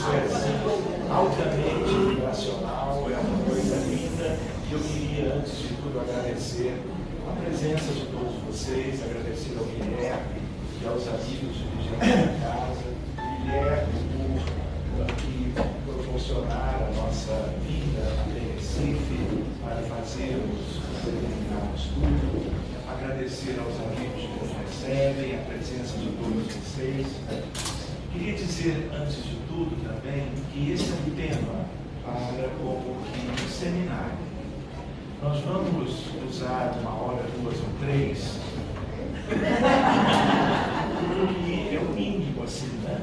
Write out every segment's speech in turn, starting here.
isso é assim, altamente vibracional, é uma coisa linda. E eu queria, antes de tudo, agradecer a presença de todos vocês, agradecer ao Guilherme e aos amigos de Vigília da Casa, Guilherme por aqui proporcionar a nossa vinda até Recife para fazermos um determinado estudo, agradecer aos amigos que nos recebem, a presença de todos vocês. Queria dizer, antes de tudo, também, que esse é um tema para como que um seminário. Nós vamos usar 1 hora, 2 ou 3, que é o mínimo, assim, né?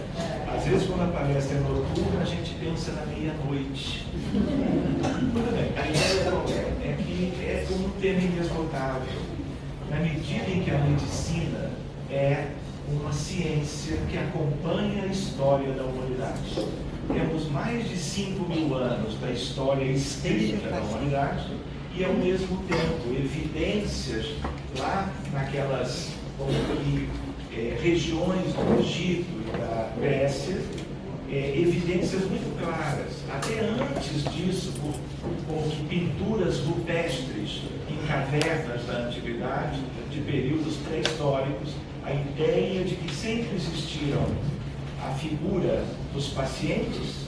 Às vezes, quando a palestra é noturna, a gente pensa na meia-noite. Tudo bem, a ideia qual é? É que é um tema inesgotável. Na medida em que a medicina é uma ciência que acompanha a história da humanidade. Temos mais de 5.000 anos da história escrita da humanidade e, ao mesmo tempo, evidências lá naquelas regiões do Egito e da Grécia, evidências muito claras, até antes disso, por pinturas rupestres em cavernas da antiguidade, de períodos pré-históricos, a ideia de que sempre existiram a figura dos pacientes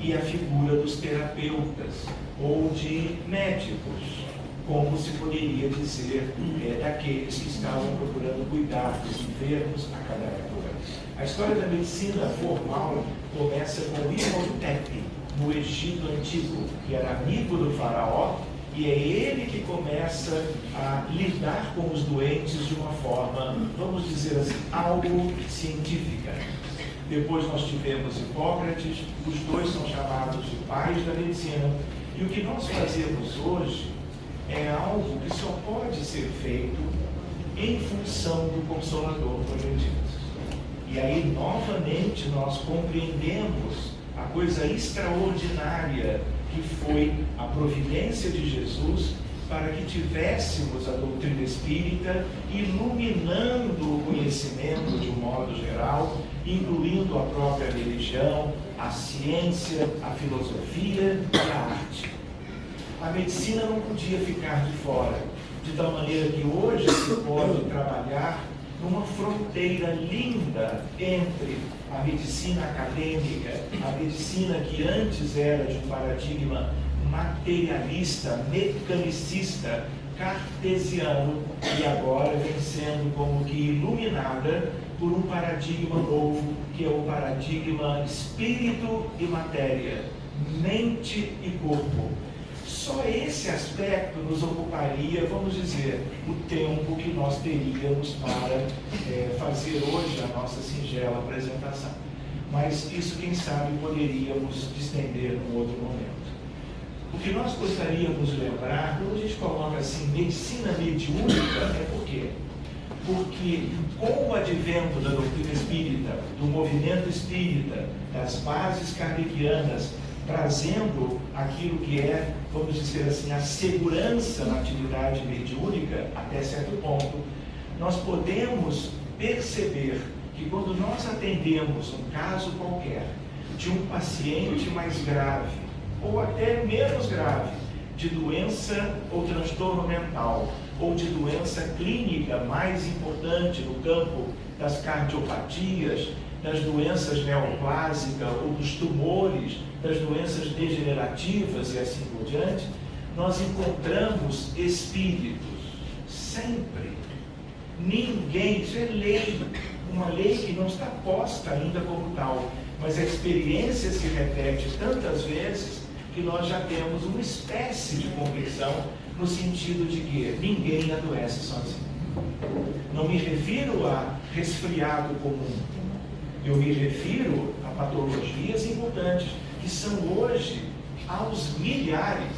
e a figura dos terapeutas ou de médicos, como se poderia dizer daqueles que estavam procurando cuidar dos enfermos a cada época. A história da medicina formal começa com Imhotep, no Egito Antigo, que era amigo do faraó, e é ele que começa a lidar com os doentes de uma forma, vamos dizer assim, algo científica. Depois nós tivemos Hipócrates, os dois são chamados de pais da medicina. E o que nós fazemos hoje é algo que só pode ser feito em função do Consolador prometido. E aí, novamente, nós compreendemos a coisa extraordinária que foi a providência de Jesus para que tivéssemos a doutrina espírita iluminando o conhecimento de um modo geral, incluindo a própria religião, a ciência, a filosofia e a arte. A medicina não podia ficar de fora, de tal maneira que hoje se pode trabalhar numa fronteira linda entre a medicina acadêmica, a medicina que antes era de um paradigma materialista, mecanicista, cartesiano, e agora vem sendo como que iluminada por um paradigma novo, que é o paradigma espírito e matéria, mente e corpo. Só esse aspecto nos ocuparia, vamos dizer, o tempo que nós teríamos para fazer hoje a nossa singela apresentação. Mas isso, quem sabe, poderíamos estender num outro momento. O que nós gostaríamos de lembrar, quando a gente coloca assim, medicina mediúnica, é por quê? Porque com o advento da doutrina espírita, do movimento espírita, das bases kardecianas, trazendo aquilo que é, vamos dizer assim, a segurança na atividade mediúnica, até certo ponto, nós podemos perceber que quando nós atendemos um caso qualquer de um paciente mais grave, ou até menos grave, de doença ou transtorno mental, ou de doença clínica mais importante no campo das cardiopatias, das doenças neoplásicas ou dos tumores, das doenças degenerativas e assim por diante, nós encontramos espíritos, sempre. Ninguém, isso é lei, uma lei que não está posta ainda como tal, mas a experiência se repete tantas vezes que nós já temos uma espécie de convicção no sentido de que ninguém adoece sozinho. Não me refiro a resfriado comum, eu me refiro a patologias importantes, que são hoje aos milhares.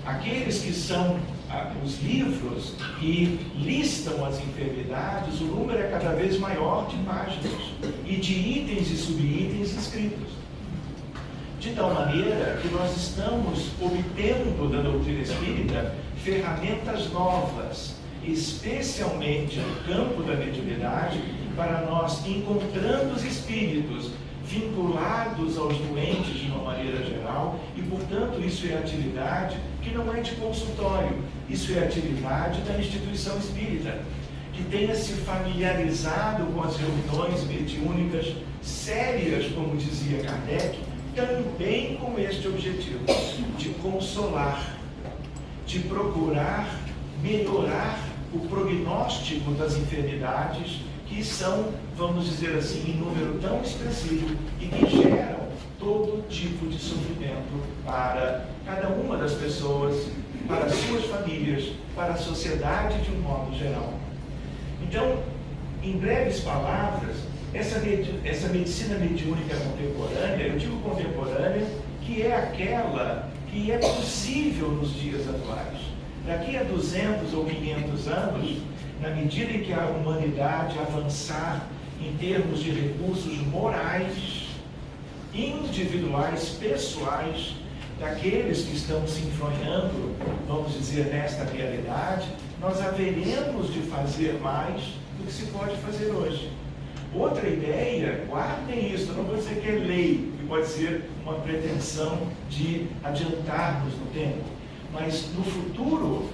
Aqueles que são os livros que listam as enfermidades, o número é cada vez maior de páginas e de itens e subitens escritos. De tal maneira que nós estamos obtendo da doutrina espírita ferramentas novas, especialmente no campo da mediunidade, para nós, encontrando os espíritos, vinculados aos doentes de uma maneira geral, e, portanto, isso é atividade que não é de consultório, isso é atividade da instituição espírita, que tenha se familiarizado com as reuniões mediúnicas sérias, como dizia Kardec, também com este objetivo, de consolar, de procurar melhorar o prognóstico das enfermidades que são, vamos dizer assim, em número tão expressivo e que geram todo tipo de sofrimento para cada uma das pessoas, para as suas famílias, para a sociedade de um modo geral. Então, em breves palavras, essa medicina mediúnica contemporânea, eu digo contemporânea, que é aquela que é possível nos dias atuais. Daqui a 200 ou 500 anos, na medida em que a humanidade avançar em termos de recursos morais, individuais, pessoais, daqueles que estão se enfronhando, vamos dizer, nesta realidade, nós haveremos de fazer mais do que se pode fazer hoje. Outra ideia, guardem isso, não vou dizer que é lei, que pode ser uma pretensão de adiantarmos no tempo, mas no futuro,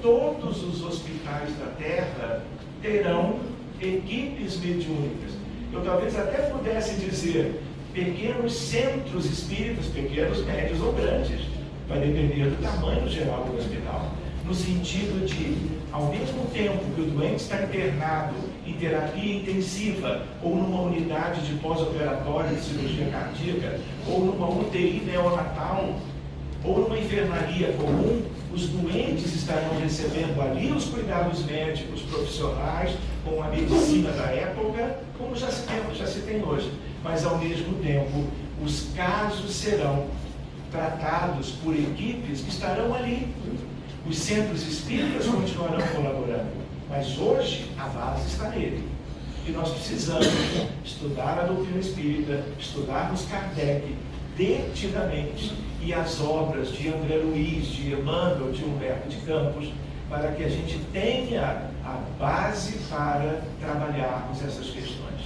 todos os hospitais da Terra terão equipes mediúnicas. Eu talvez até pudesse dizer pequenos centros espíritas, pequenos, médios ou grandes, vai depender do tamanho geral do hospital, no sentido de, ao mesmo tempo que o doente está internado em terapia intensiva, ou numa unidade de pós-operatório de cirurgia cardíaca, ou numa UTI neonatal, ou numa enfermaria comum, os doentes estarão recebendo ali os cuidados médicos profissionais, com a medicina da época, como já se tem hoje. Mas, ao mesmo tempo, os casos serão tratados por equipes que estarão ali. Os centros espíritas continuarão colaborando, mas hoje a base está nele. E nós precisamos estudar a doutrina espírita, estudarmos Kardec detidamente, e as obras de André Luiz, de Emmanuel, de Humberto de Campos, para que a gente tenha a base para trabalharmos essas questões.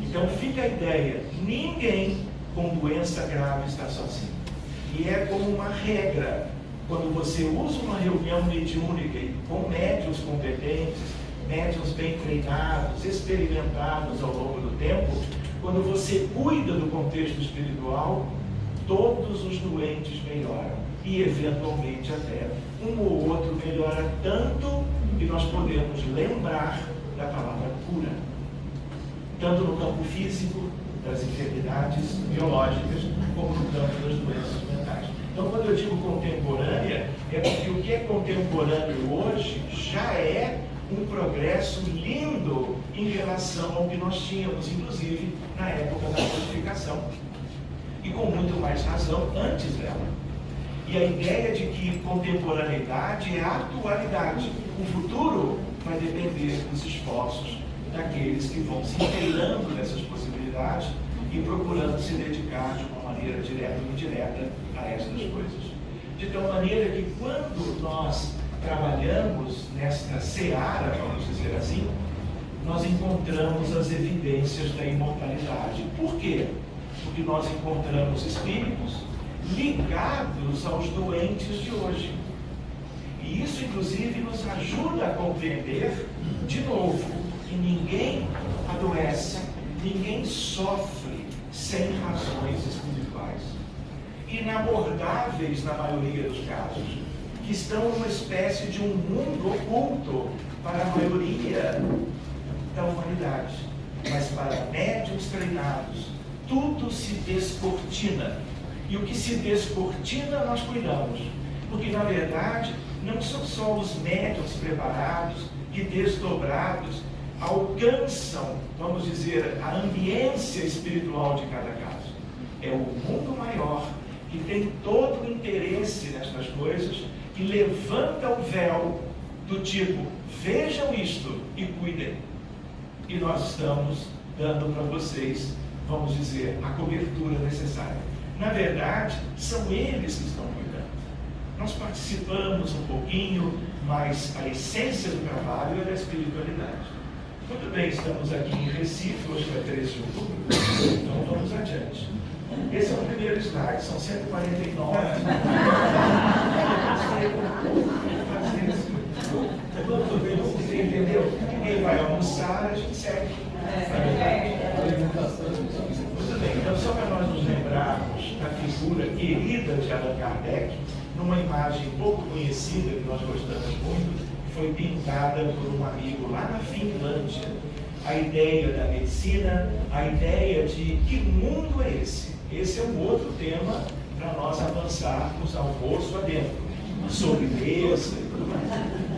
Então fica a ideia, ninguém com doença grave está sozinho. E é como uma regra, quando você usa uma reunião mediúnica com médiuns competentes, médiuns bem treinados, experimentados ao longo do tempo, quando você cuida do contexto espiritual, todos os doentes melhoram. E, eventualmente, até um ou outro melhora tanto que nós podemos lembrar da palavra cura. Tanto no campo físico, das enfermidades biológicas, como no campo das doenças mentais. Então, quando eu digo contemporânea, é porque o que é contemporâneo hoje já é um progresso lindo em relação ao que nós tínhamos, inclusive, na época da codificação. E com muito mais razão antes dela. E a ideia de que contemporaneidade é atualidade. O futuro vai depender dos esforços daqueles que vão se inteirando nessas possibilidades e procurando se dedicar de uma maneira direta ou indireta a estas coisas. De tal maneira que quando nós trabalhamos nesta seara, vamos dizer assim, nós encontramos as evidências da imortalidade. Por quê? Porque nós encontramos espíritos ligados aos doentes de hoje. E isso, inclusive, nos ajuda a compreender, de novo, que ninguém adoece, ninguém sofre sem razões espirituais. Inabordáveis na maioria dos casos, que estão numa espécie de um mundo oculto para a maioria da humanidade. Mas para médiuns treinados, tudo se descortina. E o que se descortina, nós cuidamos. Porque, na verdade, não são só os médiuns preparados e desdobrados alcançam, vamos dizer, a ambiência espiritual de cada caso. É o mundo maior que tem todo o interesse nestas coisas e levanta o véu do tipo, vejam isto e cuidem. E nós estamos dando para vocês, vamos dizer, a cobertura necessária. Na verdade, são eles que estão cuidando. Nós participamos um pouquinho, mas a essência do trabalho é da espiritualidade. Muito bem, estamos aqui em Recife, hoje é 13 de outubro, então vamos adiante. Esse é o primeiro slide, são 149. Você entendeu? Ninguém vai almoçar, a gente segue. Muito bem, então só para nós nos lembrarmos da figura querida de Allan Kardec, numa imagem pouco conhecida, que nós gostamos muito, que foi pintada por um amigo lá na Finlândia. A ideia da medicina, a ideia de que mundo é esse? Esse é um outro tema para nós avançarmos almoço adentro, sobre mesa e tudo mais.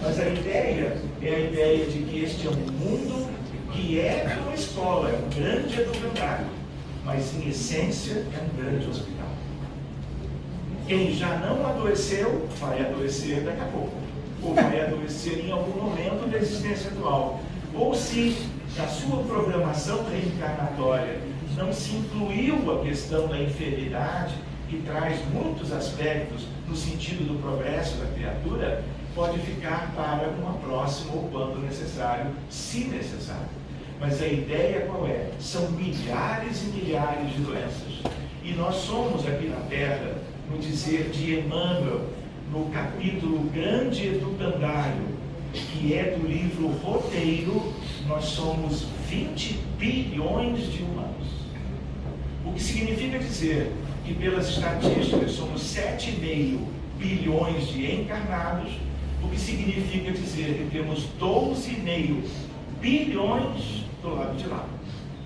Mas a ideia é a ideia de que este é um mundo que é uma escola, é um grande educandário, mas em essência é um grande hospital. Quem já não adoeceu, vai adoecer daqui a pouco, ou vai adoecer em algum momento da existência atual. Ou se na sua programação reencarnatória não se incluiu a questão da enfermidade, que traz muitos aspectos no sentido do progresso da criatura, pode ficar para uma próxima ou quando necessário, se necessário. Mas a ideia qual é? São milhares e milhares de doenças. E nós somos aqui na Terra, no dizer de Emmanuel, no capítulo Grande Educandário, que é do livro Roteiro, nós somos 20 bilhões de humanos. O que significa dizer que, pelas estatísticas, somos 7,5 bilhões de encarnados, o que significa dizer que temos 12,5 bilhões do lado de lá.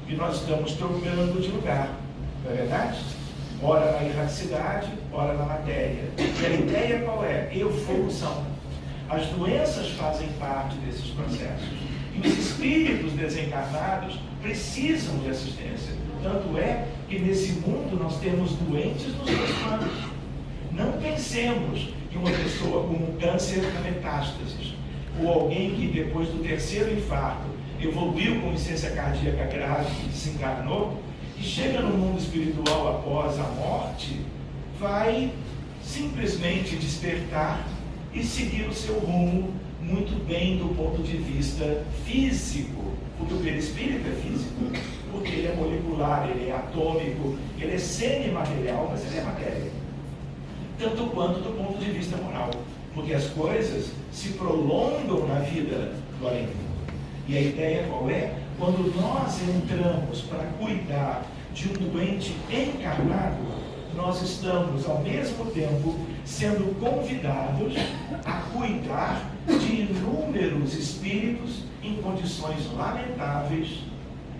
E nós estamos trocando de lugar, não é verdade? Ora na erraticidade, ora na matéria. E a ideia qual é? Evolução. As doenças fazem parte desses processos. E os espíritos desencarnados precisam de assistência. Tanto é que nesse mundo nós temos doentes nos dois planos. Não pensemos que uma pessoa com um câncer na metástases, ou alguém que depois do terceiro infarto evoluiu com insuficiência cardíaca grave e desencarnou, que chega no mundo espiritual após a morte, vai simplesmente despertar e seguir o seu rumo muito bem do ponto de vista físico, porque o perispírito é físico, porque ele é molecular, ele é atômico, ele é semimaterial, mas ele é matéria. Tanto quanto do ponto de vista moral, porque as coisas se prolongam na vida do além-mundo. E a ideia qual é? Quando nós entramos para cuidar de um doente encarnado, nós estamos, ao mesmo tempo, sendo convidados a cuidar de inúmeros espíritos em condições lamentáveis,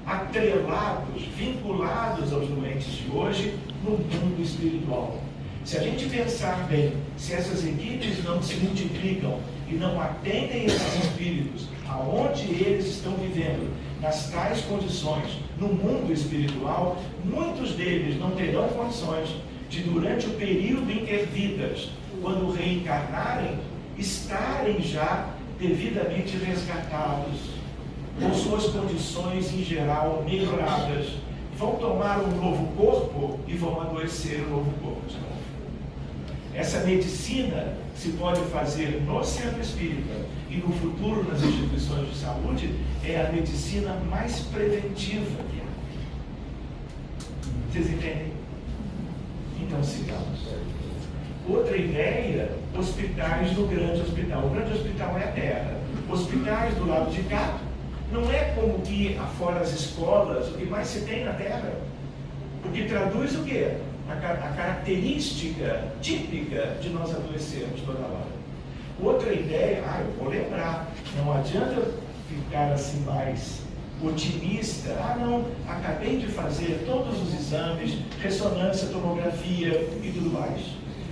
atrelados, vinculados aos doentes de hoje no mundo espiritual. Se a gente pensar bem, se essas equipes não se multiplicam e não atendem esses espíritos aonde eles estão vivendo, nas tais condições, no mundo espiritual, muitos deles não terão condições de, durante o período intervidas, quando reencarnarem, estarem já devidamente resgatados, com suas condições em geral melhoradas, vão tomar um novo corpo e vão adoecer um novo corpo de novo. Essa medicina se pode fazer no centro espírita e no futuro nas instituições de saúde, é a medicina mais preventiva que há. Vocês entendem? Então sigamos. Outra ideia, hospitais do grande hospital. O grande hospital é a Terra. Hospitais do lado de cá, não é como que afora as escolas, o que mais se tem na Terra. O que traduz o quê? A característica típica de nós adoecermos toda hora. Outra ideia, eu vou lembrar, não adianta ficar assim mais otimista. Não, acabei de fazer todos os exames, ressonância, tomografia e tudo mais.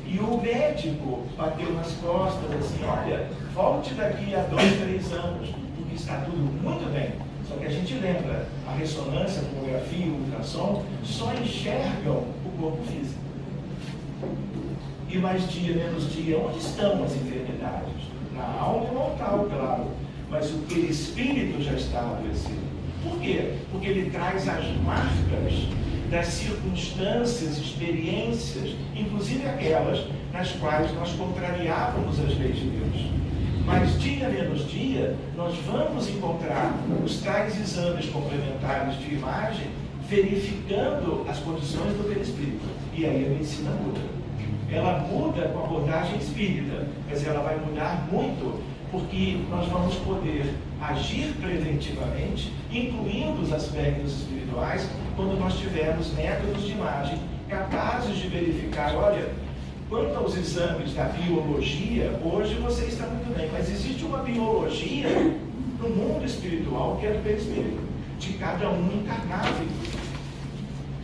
E o médico bateu nas costas assim, olha, volte daqui a 2, 3 anos, porque está tudo muito bem. Só que a gente lembra, a ressonância, a tomografia e o ultrassom só enxergam o corpo físico. E mais dia, menos dia, onde estão as enfermidades? Na alma imortal, claro, mas o perispírito já está adoecido. Por quê? Porque ele traz as marcas das circunstâncias, experiências, inclusive aquelas nas quais nós contrariávamos as leis de Deus. Mas dia menos dia, nós vamos encontrar os tais exames complementares de imagem verificando as condições do perispírito. E aí a medicina muda. Ela muda com a abordagem espírita, mas ela vai mudar muito, porque nós vamos poder agir preventivamente, incluindo os aspectos espirituais, quando nós tivermos métodos de imagem capazes de verificar, olha, quanto aos exames da biologia, hoje você está muito bem, mas existe uma biologia no mundo espiritual que é do perispírito, de cada um encarnado.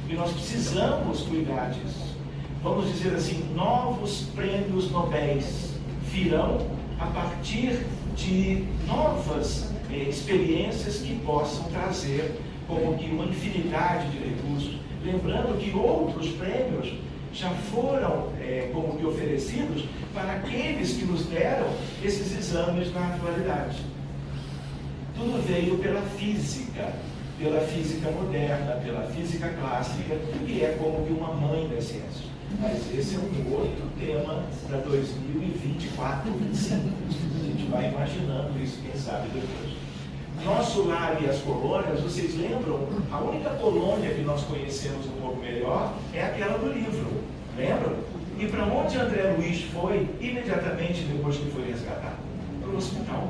E nós precisamos cuidar disso. Vamos dizer assim, novos prêmios Nobéis virão a partir de novas experiências que possam trazer como que uma infinidade de recursos. Lembrando que outros prêmios já foram como que oferecidos para aqueles que nos deram esses exames na atualidade. Tudo veio pela física moderna, pela física clássica, que é como que uma mãe das ciências. Mas esse é um outro tema para 2024, 2025. A gente vai imaginando isso, quem sabe depois. Nosso lar e as colônias, vocês lembram? A única colônia que nós conhecemos um pouco melhor é aquela do livro. Lembram? E para onde André Luiz foi imediatamente depois que foi resgatado? Para o hospital.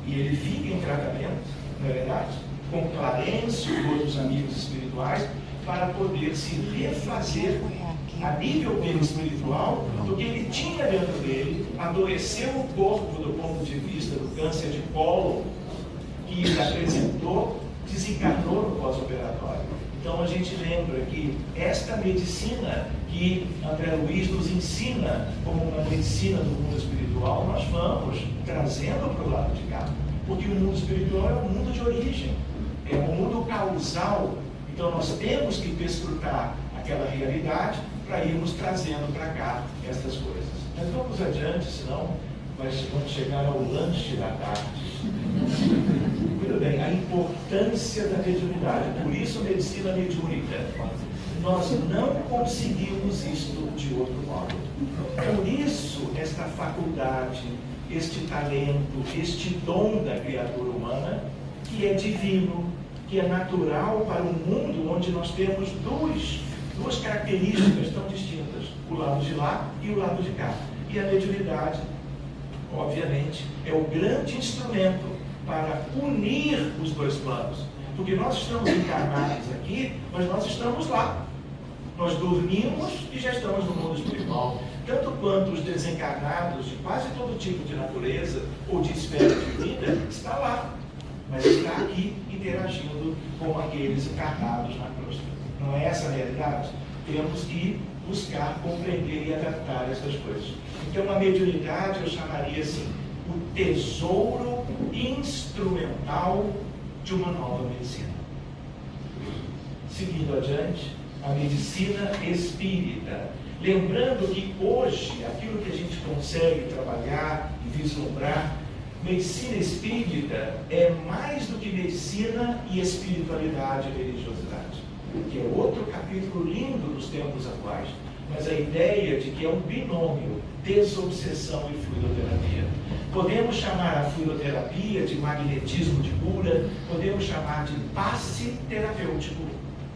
E ele fica em tratamento, não é verdade? Com Clarence e outros amigos espirituais, para poder se refazer a nível espiritual do que ele tinha dentro dele, adoeceu o corpo do ponto de vista do câncer de cólon que ele apresentou, desencarnou no pós-operatório. Então a gente lembra que esta medicina que André Luiz nos ensina como uma medicina do mundo espiritual, nós vamos trazendo para o lado de cá. Porque o mundo espiritual é um mundo de origem, é um mundo causal. Então nós temos que perscrutar aquela realidade para irmos trazendo para cá essas coisas. Mas vamos adiante, senão vamos chegar ao lanche da tarde. Muito bem, a importância da mediunidade. Por isso, medicina mediúnica. Nós não conseguimos isto de outro modo. Por isso, esta faculdade, este talento, este dom da criatura humana, que é divino, que é natural para um mundo onde nós temos duas características tão distintas, o lado de lá e o lado de cá. E a mediunidade, obviamente, é o grande instrumento para unir os dois planos. Porque nós estamos encarnados aqui, mas nós estamos lá. Nós dormimos e já estamos no mundo espiritual. Tanto quanto os desencarnados de quase todo tipo de natureza ou de esfera de vida, está lá. Mas está aqui interagindo com aqueles encarnados na cruz. Não é essa a realidade? Temos que buscar compreender e adaptar essas coisas. Então, a mediunidade eu chamaria assim, o tesouro instrumental de uma nova medicina. Seguindo adiante, a medicina espírita. Lembrando que hoje, aquilo que a gente consegue trabalhar e vislumbrar, medicina espírita é mais do que medicina e espiritualidade e religiosidade, que é outro capítulo lindo dos tempos atuais, mas a ideia de que é um binômio, desobsessão e fluidoterapia. Podemos chamar a fluidoterapia de magnetismo de cura, podemos chamar de passe terapêutico,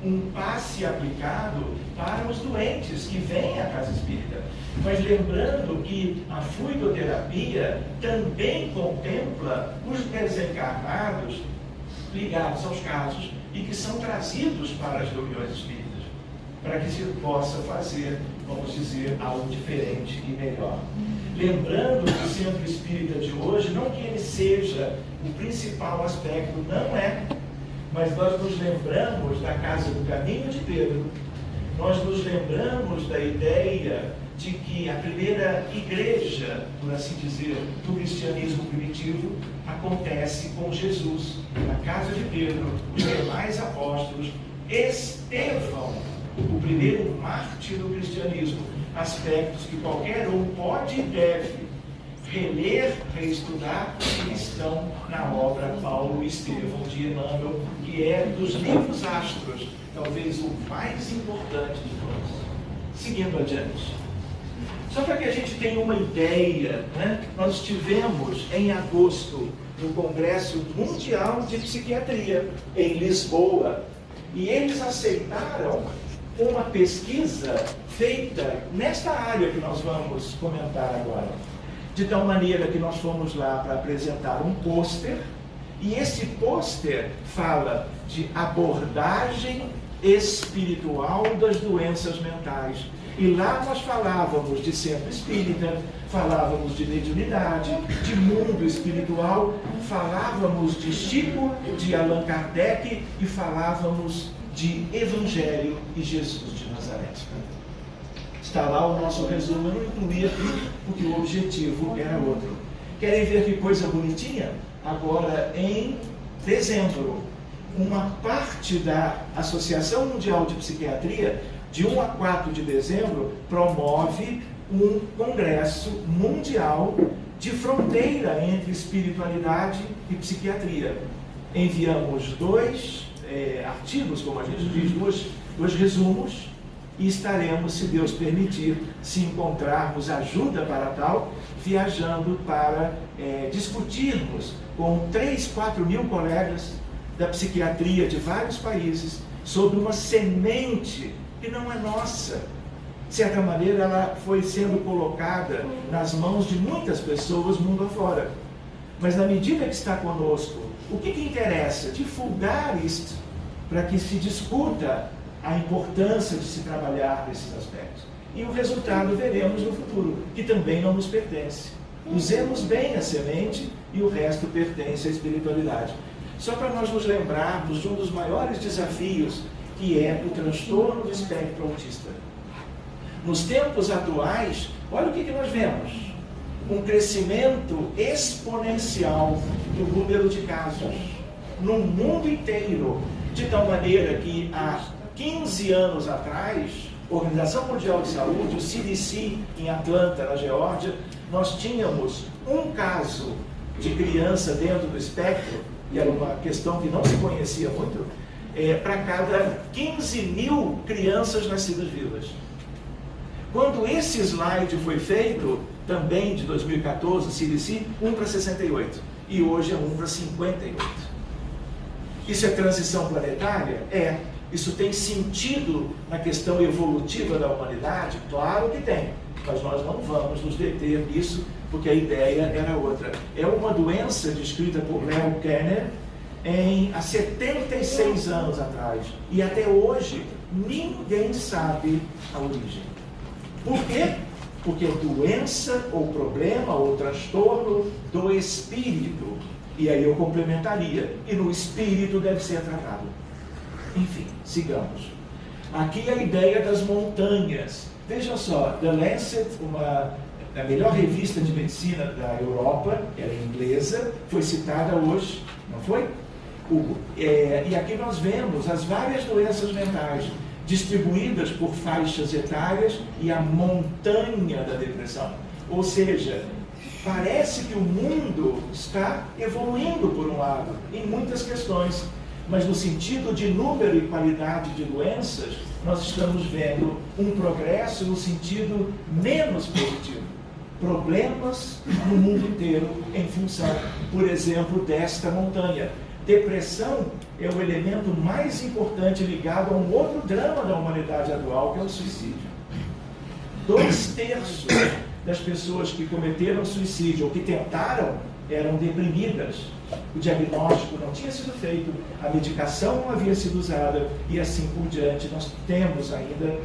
um passe aplicado para os doentes que vêm à casa espírita. Mas lembrando que a fluidoterapia também contempla os desencarnados ligados aos casos e que são trazidos para as reuniões espíritas, para que se possa fazer, vamos dizer, algo diferente e melhor. Lembrando que o centro espírita de hoje, não que ele seja o principal aspecto, não é, mas nós nos lembramos da Casa do Caminho de Pedro, nós nos lembramos da ideia de que a primeira igreja, por assim dizer, do cristianismo primitivo, acontece com Jesus, na casa de Pedro, os demais apóstolos, Estevão, o primeiro mártir do cristianismo, aspectos que qualquer um pode e deve reler, reestudar, que estão na obra Paulo e Estevão de Emmanuel, que é dos livros astros, talvez o mais importante de todos. Seguindo adiante. Só para que a gente tenha uma ideia, né? Nós tivemos em agosto no Congresso Mundial de Psiquiatria, em Lisboa, e eles aceitaram uma pesquisa feita nesta área que nós vamos comentar agora. De tal maneira que nós fomos lá para apresentar um pôster, e esse pôster fala de abordagem espiritual das doenças mentais. E lá nós falávamos de centro espírita, falávamos de mediunidade, de mundo espiritual, falávamos de Chico, de Allan Kardec e falávamos de Evangelho e Jesus de Nazaré. Está lá o nosso resumo, eu não incluí aqui, porque o objetivo era outro. Querem ver que coisa bonitinha? Agora, em dezembro, uma parte da Associação Mundial de Psiquiatria, de 1 a 4 de dezembro, promove um congresso mundial de fronteira entre espiritualidade e psiquiatria. Enviamos 2 artigos, como a gente diz, dois resumos, e estaremos, se Deus permitir, se encontrarmos ajuda para tal, viajando para discutirmos com 3, 4 mil colegas da psiquiatria de vários países sobre uma semente que não é nossa. De certa maneira, ela foi sendo colocada nas mãos de muitas pessoas mundo afora. Mas na medida que está conosco, o que interessa? Divulgar isto, para que se discuta a importância de se trabalhar nesses aspectos. E o resultado veremos no futuro, que também não nos pertence. Usemos bem a semente e o resto pertence à espiritualidade. Só para nós nos lembrarmos de um dos maiores desafios, que é o transtorno do espectro autista. Nos tempos atuais, olha o que nós vemos. Um crescimento exponencial do número de casos no mundo inteiro, de tal maneira que há 15 anos atrás, a Organização Mundial de Saúde, o CDC, em Atlanta, na Geórgia, nós tínhamos um caso de criança dentro do espectro, e era uma questão que não se conhecia muito, para cada 15 mil crianças nascidas vivas. Quando esse slide foi feito, também de 2014, CDC, 1 para 68, e hoje é 1 para 58. Isso é transição planetária? É. Isso tem sentido na questão evolutiva da humanidade? Claro que tem, mas nós não vamos nos deter nisso, porque a ideia era outra. É uma doença descrita por Leo Kanner há 76 anos atrás, e até hoje ninguém sabe a origem. Por quê? Porque é doença ou problema ou transtorno do espírito. E aí eu complementaria, e no espírito deve ser tratado. Enfim, sigamos. Aqui a ideia das montanhas. Vejam só, The Lancet, a melhor revista de medicina da Europa, ela é inglesa, foi citada hoje, não foi? Hugo? E aqui nós vemos as várias doenças mentais distribuídas por faixas etárias e a montanha da depressão. Ou seja, parece que o mundo está evoluindo por um lado, em muitas questões, mas no sentido de número e qualidade de doenças, nós estamos vendo um progresso no sentido menos positivo. Problemas no mundo inteiro em função, por exemplo, desta montanha. Depressão é o elemento mais importante ligado a um outro drama da humanidade atual, que é o suicídio. 2/3 das pessoas que cometeram suicídio ou que tentaram eram deprimidas. O diagnóstico não tinha sido feito, a medicação não havia sido usada e assim por diante. Nós temos ainda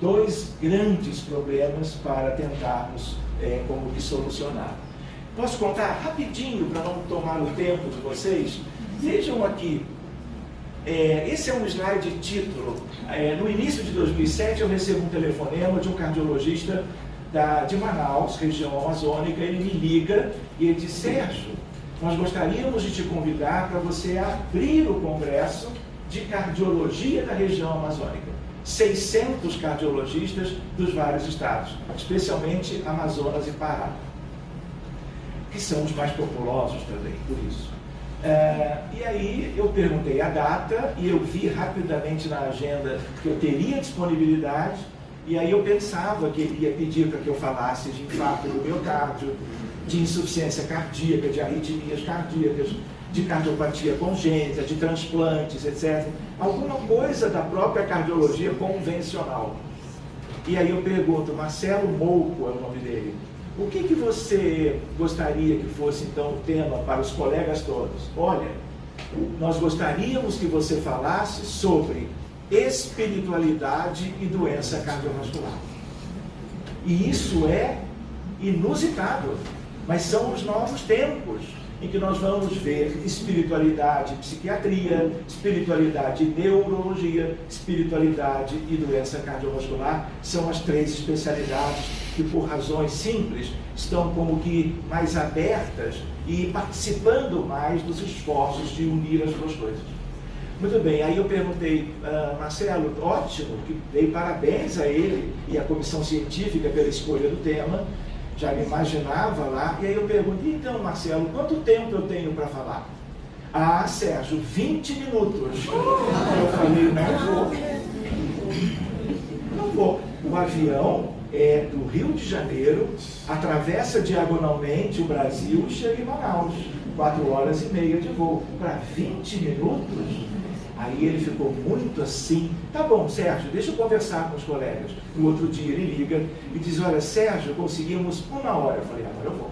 2 grandes problemas para tentarmos como que solucionar. Posso contar rapidinho para não tomar o tempo de vocês? Vejam aqui, esse é um slide de título. No início de 2007 eu recebo um telefonema de um cardiologista de Manaus, região amazônica. Ele me liga e ele diz: Sérgio, nós gostaríamos de te convidar para você abrir o congresso de cardiologia da região amazônica. 600 cardiologistas dos vários estados, especialmente Amazonas e Pará, que são os mais populosos também, por isso. E aí eu perguntei a data e eu vi rapidamente na agenda que eu teria disponibilidade, E aí eu pensava que ele ia pedir para que eu falasse de infarto do miocárdio, de insuficiência cardíaca, de arritmias cardíacas, de cardiopatia congênita, de transplantes, etc. Alguma coisa da própria cardiologia convencional. E aí eu pergunto, Marcelo Mouco é o nome dele, o que você gostaria que fosse então o tema para os colegas todos? Olha, nós gostaríamos que você falasse sobre espiritualidade e doença cardiovascular. E isso é inusitado, mas são os novos tempos em que nós vamos ver espiritualidade e psiquiatria, espiritualidade e neurologia, espiritualidade e doença cardiovascular. São as 3 especialidades que, por razões simples, estão como que mais abertas e participando mais dos esforços de unir as 2 coisas. Muito bem, aí eu perguntei, Marcelo, ótimo, que dei parabéns a ele e à comissão científica pela escolha do tema, já me imaginava lá, e aí eu perguntei, então Marcelo, quanto tempo eu tenho para falar? Ah, Sérgio, 20 minutos. Eu falei, não vou. O avião é do Rio de Janeiro, atravessa diagonalmente o Brasil e chega em Manaus. 4 horas e meia de voo. Para 20 minutos? Aí ele ficou muito assim, tá bom, Sérgio, deixa eu conversar com os colegas. No outro dia ele liga e diz, olha, Sérgio, conseguimos 1 hora. Eu falei, agora eu vou.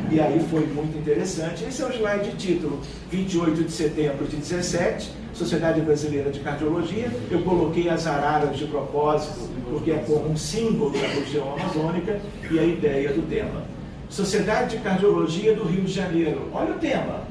E aí foi muito interessante. Esse é o slide de título, 28 de setembro de 17, Sociedade Brasileira de Cardiologia. Eu coloquei as araras de propósito, porque é como um símbolo da região amazônica e a ideia do tema. Sociedade de Cardiologia do Rio de Janeiro. Olha o tema.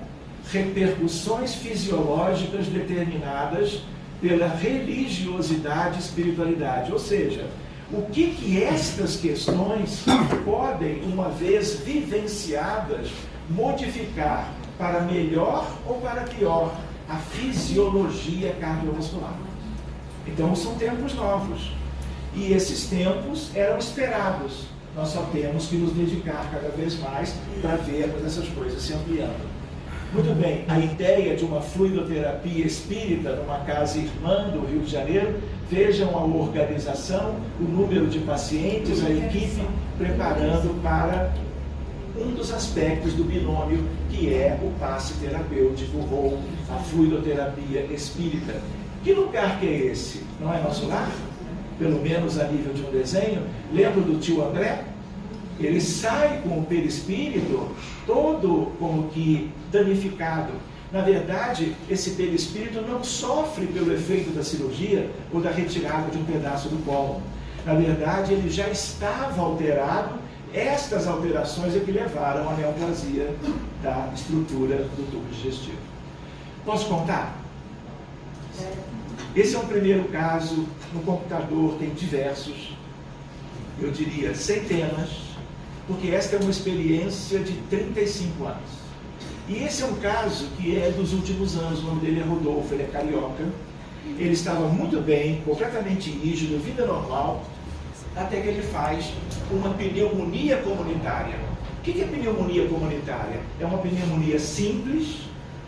Repercussões fisiológicas determinadas pela religiosidade e espiritualidade. Ou seja, o que estas questões podem, uma vez vivenciadas, modificar para melhor ou para pior a fisiologia cardiovascular. Então são tempos novos. E esses tempos eram esperados. Nós só temos que nos dedicar cada vez mais para vermos essas coisas se ampliando. Muito bem, a ideia de uma fluidoterapia espírita numa casa irmã do Rio de Janeiro, vejam a organização, o número de pacientes, a equipe preparando para um dos aspectos do binômio, que é o passe terapêutico ou a fluidoterapia espírita. Que lugar que é esse? Não é nosso lar? Pelo menos a nível de um desenho. Lembra do tio André? Ele sai com o perispírito todo como que danificado. Na verdade, esse perispírito não sofre pelo efeito da cirurgia ou da retirada de um pedaço do colo. Na verdade, ele já estava alterado. Estas alterações é que levaram à neoplasia da estrutura do tubo digestivo. Posso contar? Esse é um primeiro caso. No computador tem diversos, eu diria centenas, porque esta é uma experiência de 35 anos. E esse é um caso que é dos últimos anos. O nome dele é Rodolfo, ele é carioca. Ele estava muito bem, completamente rígido, vida normal, até que ele faz uma pneumonia comunitária. O que é pneumonia comunitária? É uma pneumonia simples,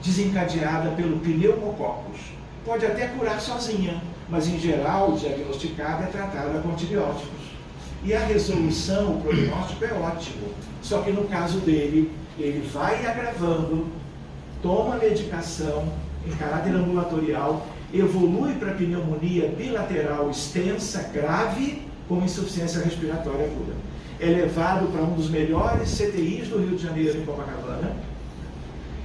desencadeada pelo pneumococcus. Pode até curar sozinha, mas em geral, diagnosticada, é tratada com antibióticos. E a resolução, o prognóstico é ótimo. Só que no caso dele, ele vai agravando, toma medicação em caráter ambulatorial, evolui para pneumonia bilateral extensa, grave, com insuficiência respiratória aguda. É levado para um dos melhores CTIs do Rio de Janeiro, em Copacabana.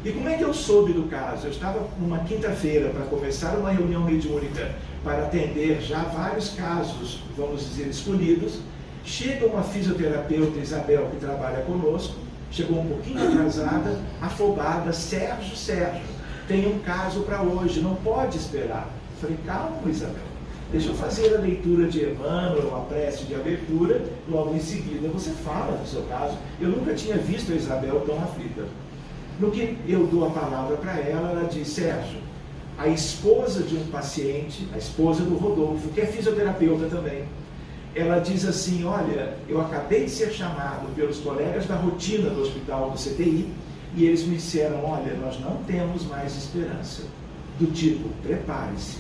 E como é que eu soube do caso? Eu estava numa quinta-feira para começar uma reunião mediúnica para atender já vários casos, vamos dizer, escolhidos. Chega uma fisioterapeuta, Isabel, que trabalha conosco, chegou um pouquinho atrasada, afobada, Sérgio, tem um caso para hoje, não pode esperar. Falei, calma, Isabel, deixa eu fazer a leitura de Emmanuel, a prece de abertura, logo em seguida você fala do seu caso. Eu nunca tinha visto a Isabel tão aflita. No que eu dou a palavra para ela, ela diz, Sérgio, a esposa de um paciente, a esposa do Rodolfo, que é fisioterapeuta também, ela diz assim, olha, eu acabei de ser chamado pelos colegas da rotina do hospital do CTI e eles me disseram, olha, nós não temos mais esperança. Do tipo, prepare-se.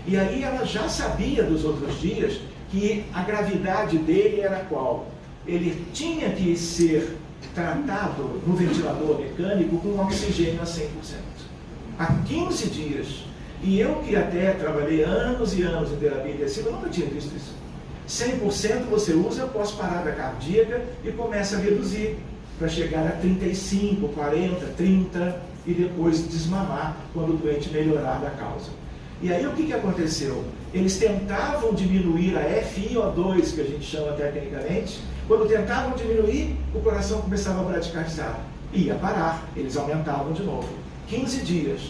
E aí ela já sabia dos outros dias que a gravidade dele era qual? Ele tinha que ser tratado no ventilador mecânico com oxigênio a 100%. Há 15 dias. E eu que até trabalhei anos e anos em terapia intensiva, nunca tinha visto isso. 100% você usa pós-parada cardíaca e começa a reduzir para chegar a 35, 40, 30 e depois desmamar quando o doente melhorar da causa. E aí o que aconteceu? Eles tentavam diminuir a FiO2, que a gente chama tecnicamente. Quando tentavam diminuir, o coração começava a bradicardizar. Ia parar, eles aumentavam de novo. 15 dias.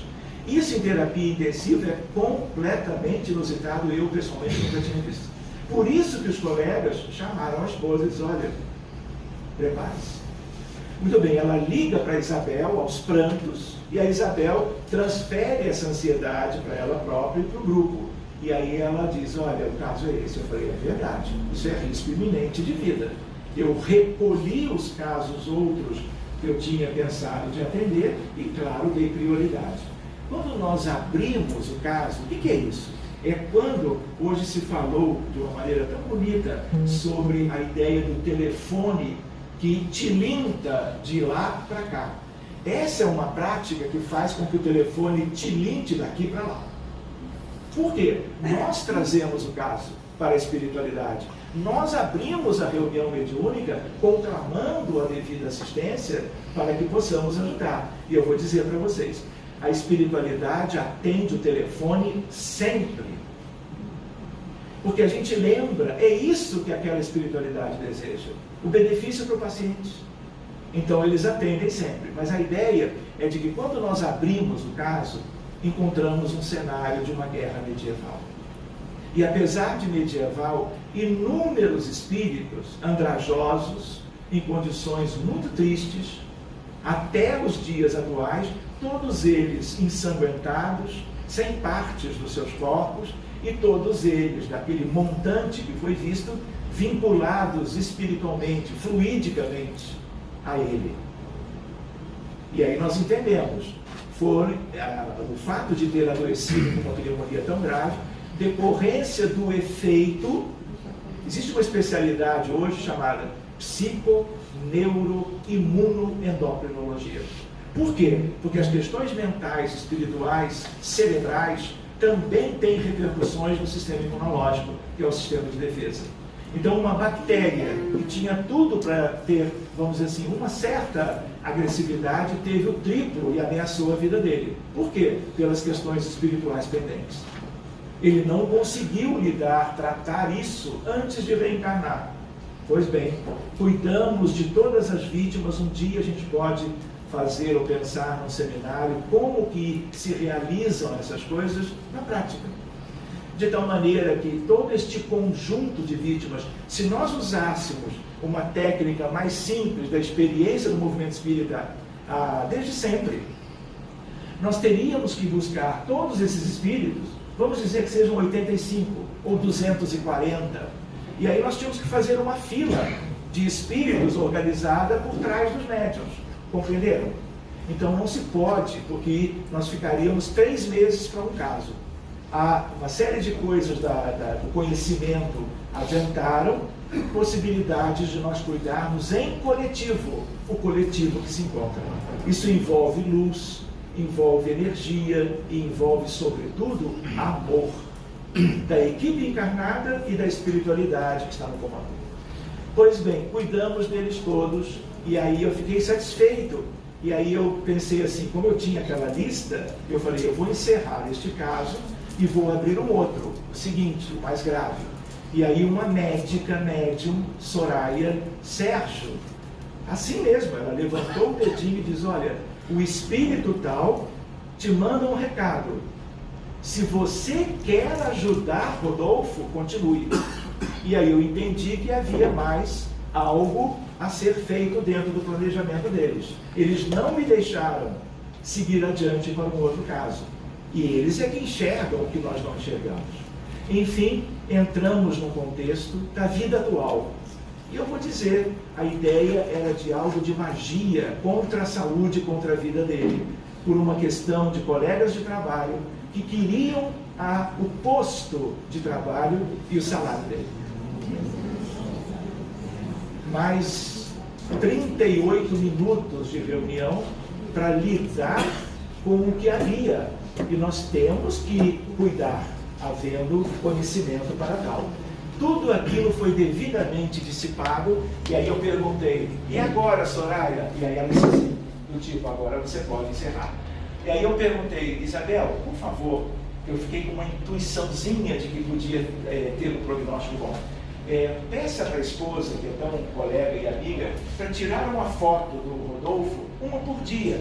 Isso em terapia intensiva é completamente inusitado, eu pessoalmente nunca tinha visto. Por isso que os colegas chamaram a esposa e disseram, olha, prepare-se. Muito bem, ela liga para a Isabel aos prantos, e a Isabel transfere essa ansiedade para ela própria e para o grupo. E aí ela diz, olha, o caso é esse. Eu falei, é verdade, isso é risco iminente de vida. Eu recolhi os casos outros que eu tinha pensado de atender e, claro, dei prioridade. Quando nós abrimos o caso, o que é isso? É quando hoje se falou de uma maneira tão bonita sobre a ideia do telefone que tilinta de lá para cá. Essa é uma prática que faz com que o telefone tilinte daqui para lá. Por quê? Nós trazemos o caso para a espiritualidade. Nós abrimos a reunião mediúnica conclamando a devida assistência para que possamos ajudar. E eu vou dizer para vocês, a espiritualidade atende o telefone sempre. Porque a gente lembra, é isso que aquela espiritualidade deseja, o benefício para o paciente. Então eles atendem sempre, mas a ideia é de que quando nós abrimos o caso, encontramos um cenário de uma guerra medieval. E apesar de medieval, inúmeros espíritos andrajosos, em condições muito tristes, até os dias atuais, todos eles ensanguentados, sem partes dos seus corpos, e todos eles, daquele montante que foi visto, vinculados espiritualmente, fluidicamente a ele. E aí nós entendemos, o fato de ter adoecido com uma pneumonia tão grave, decorrência do efeito, existe uma especialidade hoje chamada psico-neuro-imunoendocrinologia. Por quê? Porque as questões mentais, espirituais, cerebrais, também têm repercussões no sistema imunológico, que é o sistema de defesa. Então, uma bactéria que tinha tudo para ter, vamos dizer assim, uma certa agressividade, teve o triplo e ameaçou a vida dele. Por quê? Pelas questões espirituais pendentes. Ele não conseguiu tratar isso antes de reencarnar. Pois bem, cuidamos de todas as vítimas. Um dia a gente pode fazer ou pensar num seminário como que se realizam essas coisas na prática. De tal maneira que todo este conjunto de vítimas, se nós usássemos uma técnica mais simples da experiência do movimento espírita desde sempre, nós teríamos que buscar todos esses espíritos, vamos dizer que sejam 85 ou 240, e aí nós tínhamos que fazer uma fila de espíritos organizada por trás dos médiuns. Compreenderam? Então não se pode, porque nós ficaríamos 3 meses para um caso. Há uma série de coisas do conhecimento adiantaram possibilidades de nós cuidarmos em coletivo, o coletivo que se encontra. Isso envolve luz, envolve energia e envolve, sobretudo, amor da equipe encarnada e da espiritualidade que está no comando. Pois bem, cuidamos deles todos. E aí eu fiquei satisfeito. E aí eu pensei assim, como eu tinha aquela lista, eu falei, eu vou encerrar este caso e vou abrir um outro, o seguinte, o mais grave. E aí uma médica, médium, Soraya Sérgio, assim mesmo, ela levantou o dedinho e diz, olha, o espírito tal te manda um recado. Se você quer ajudar Rodolfo, continue. E aí eu entendi que havia mais algo a ser feito dentro do planejamento deles. Eles não me deixaram seguir adiante para um outro caso. E eles é que enxergam o que nós não enxergamos. Enfim, entramos no contexto da vida atual. E eu vou dizer, a ideia era de algo de magia contra a saúde, contra a vida dele, por uma questão de colegas de trabalho que queriam o posto de trabalho e o salário dele. Mais 38 minutos de reunião para lidar com o que havia. E nós temos que cuidar, havendo conhecimento para tal. Tudo aquilo foi devidamente dissipado, e aí eu perguntei, e agora, Soraya? E aí ela disse assim, do tipo, agora você pode encerrar. E aí eu perguntei, Isabel, por favor, eu fiquei com uma intuiçãozinha de que podia ter um prognóstico bom. Peça para a esposa, que é tão colega e amiga, para tirar uma foto do Rodolfo, uma por dia,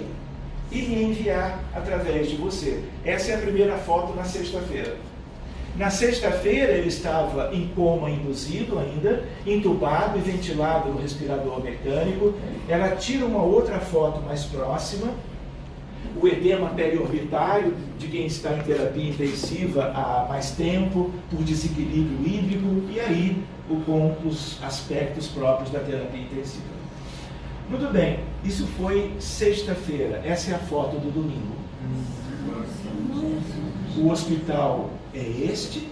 e me enviar através de você. Essa é a primeira foto na sexta-feira. Na sexta-feira ele estava em coma induzido ainda, entubado e ventilado no respirador mecânico. Ela tira uma outra foto mais próxima, o edema periorbitário de quem está em terapia intensiva há mais tempo, por desequilíbrio hídrico, e aí com os aspectos próprios da terapia intensiva. Muito bem, isso foi sexta-feira, essa é a foto do domingo. O hospital é este,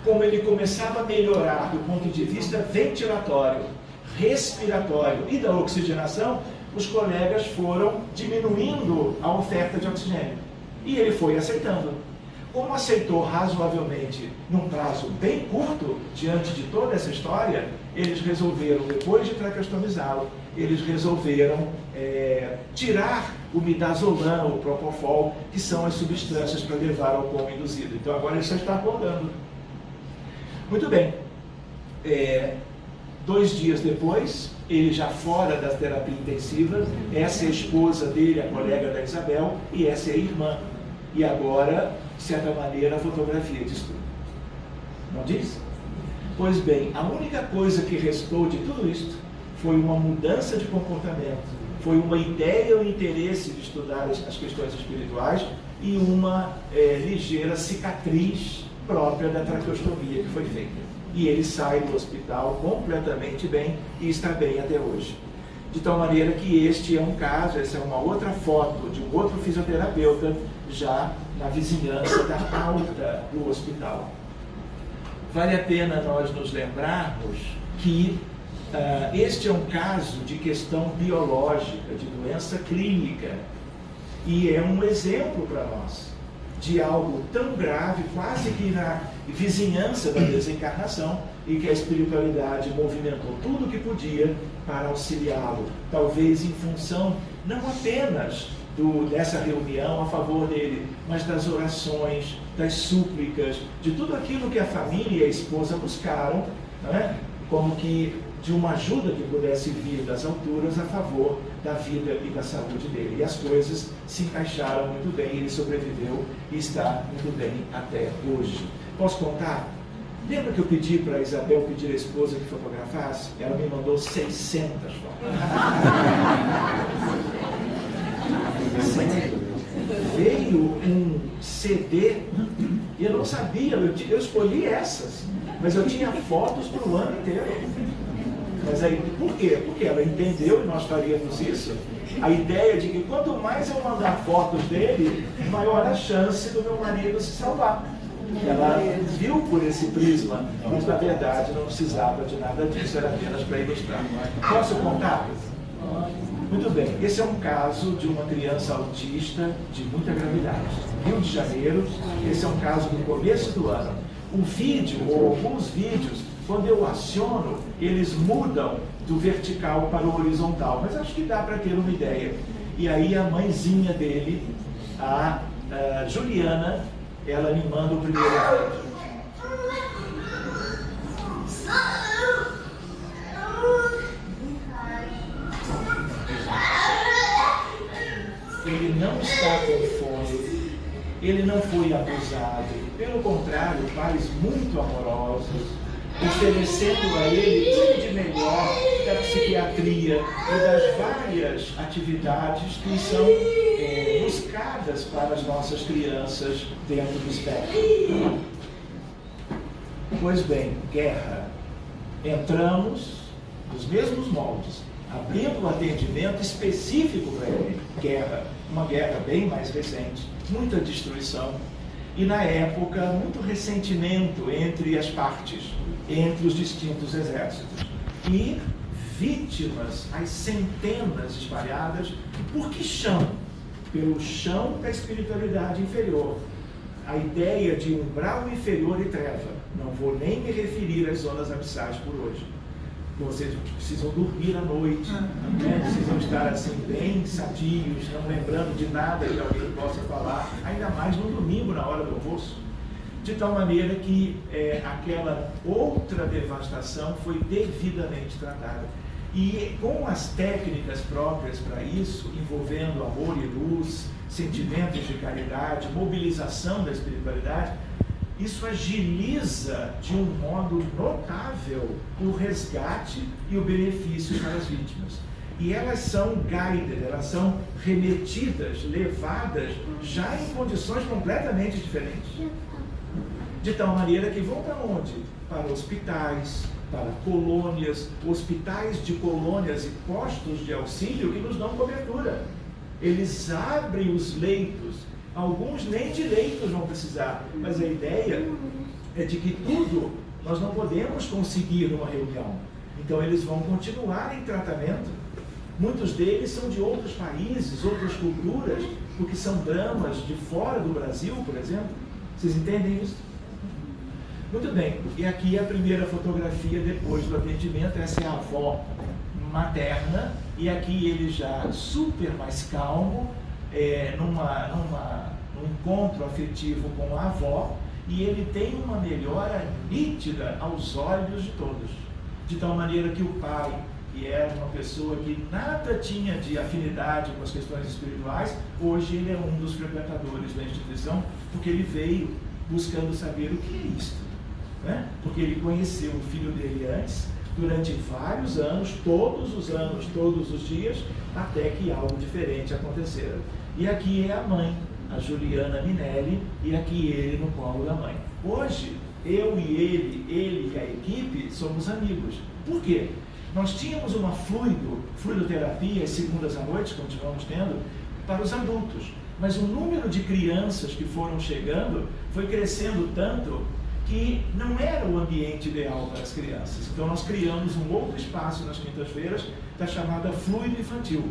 como ele começava a melhorar do ponto de vista ventilatório, respiratório e da oxigenação, os colegas foram diminuindo a oferta de oxigênio. E ele foi aceitando. Como aceitou razoavelmente num prazo bem curto, diante de toda essa história, eles resolveram, depois de traqueostomizá-lo, eles resolveram tirar o midazolam, o propofol, que são as substâncias para levar ao coma induzido. Então agora ele só está acordando. Muito bem. 2 dias depois, ele já fora da terapia intensiva, essa é a esposa dele, a colega da Isabel, e essa é a irmã. E agora, de certa maneira, a fotografia diz tudo. Não diz? Pois bem, a única coisa que restou de tudo isto foi uma mudança de comportamento, foi uma ideia ou interesse de estudar as questões espirituais e uma ligeira cicatriz própria da traqueostomia que foi feita. E ele sai do hospital completamente bem e está bem até hoje. De tal maneira que este é um caso, essa é uma outra foto de um outro fisioterapeuta já na vizinhança da alta do hospital. Vale a pena nós nos lembrarmos que este é um caso de questão biológica, de doença clínica, e é um exemplo para nós de algo tão grave, quase que na vizinhança da desencarnação, e que a espiritualidade movimentou tudo o que podia para auxiliá-lo, talvez em função não apenas dessa reunião a favor dele, mas das orações, das súplicas, de tudo aquilo que a família e a esposa buscaram, não é? Como que de uma ajuda que pudesse vir das alturas a favor da vida e da saúde dele. E as coisas se encaixaram muito bem, ele sobreviveu e está muito bem até hoje. Posso contar? Lembra que eu pedi para a Isabel pedir à esposa que fotografasse? Ela me mandou 600 fotos. Veio um CD, e eu não sabia, eu escolhi essas, mas eu tinha fotos para o ano inteiro. Mas aí, por quê? Porque ela entendeu, e nós faríamos isso, a ideia de que quanto mais eu mandar fotos dele, maior a chance do meu marido se salvar. Ela viu por esse prisma, mas na verdade não precisava de nada disso, era apenas para ilustrar. Posso contar? Muito bem, esse é um caso de uma criança autista de muita gravidade. Rio de Janeiro, esse é um caso do começo do ano. Um vídeo, ou alguns vídeos, quando eu aciono, eles mudam do vertical para o horizontal, mas acho que dá para ter uma ideia. E aí a mãezinha dele, a Juliana, ela me manda o primeiro vídeo. Ele não está com fome, ele não foi abusado, pelo contrário, pais muito amorosos, oferecendo a ele tudo de melhor da psiquiatria e das várias atividades que são buscadas para as nossas crianças dentro do espectro. Pois bem, guerra. Entramos nos mesmos moldes, abrindo um atendimento específico para ele. Guerra, uma guerra bem mais recente, muita destruição. e, na época, muito ressentimento entre as partes, entre os distintos exércitos. E vítimas, as centenas espalhadas, por que chão? Pelo chão da espiritualidade inferior. A ideia de umbral inferior e treva. Não vou nem me referir às zonas abissais por hoje. Vocês precisam dormir à noite, né? Precisam estar assim bem sadios, não lembrando de nada que alguém possa falar, ainda mais no domingo, na hora do almoço. De tal maneira que aquela outra devastação foi devidamente tratada. E com as técnicas próprias para isso, envolvendo amor e luz, sentimentos de caridade, mobilização da espiritualidade, isso agiliza de um modo notável o resgate e o benefício para as vítimas. E elas são guided, elas são remetidas, levadas já em condições completamente diferentes. De tal maneira que vão para onde? Para hospitais, para colônias, hospitais de colônias e postos de auxílio que nos dão cobertura. Eles abrem os leitos, alguns nem de leitos vão precisar, mas a ideia é de que tudo nós não podemos conseguir numa reunião. Então eles vão continuar em tratamento. Muitos deles são de outros países, outras culturas, porque são dramas de fora do Brasil, por exemplo. Vocês entendem isso? Muito bem, e aqui a primeira fotografia depois do atendimento. Essa é a avó materna, e aqui ele já super mais calmo, num encontro afetivo com a avó, e ele tem uma melhora nítida aos olhos de todos, de tal maneira que o pai, que era uma pessoa que nada tinha de afinidade com as questões espirituais, hoje ele é um dos frequentadores da instituição, porque ele veio buscando saber o que é isto, né? Porque ele conheceu o filho dele antes, durante vários anos, todos os dias, até que algo diferente acontecera. E aqui é a mãe, a Juliana Minelli, e aqui ele no colo da mãe. Hoje, eu e ele e a equipe somos amigos. Por quê? Nós tínhamos uma fluidoterapia às segundas à noite, continuamos tendo, para os adultos. Mas o número de crianças que foram chegando foi crescendo tanto que não era o ambiente ideal para as crianças. Então nós criamos um outro espaço nas quintas-feiras, da chamada fluido infantil.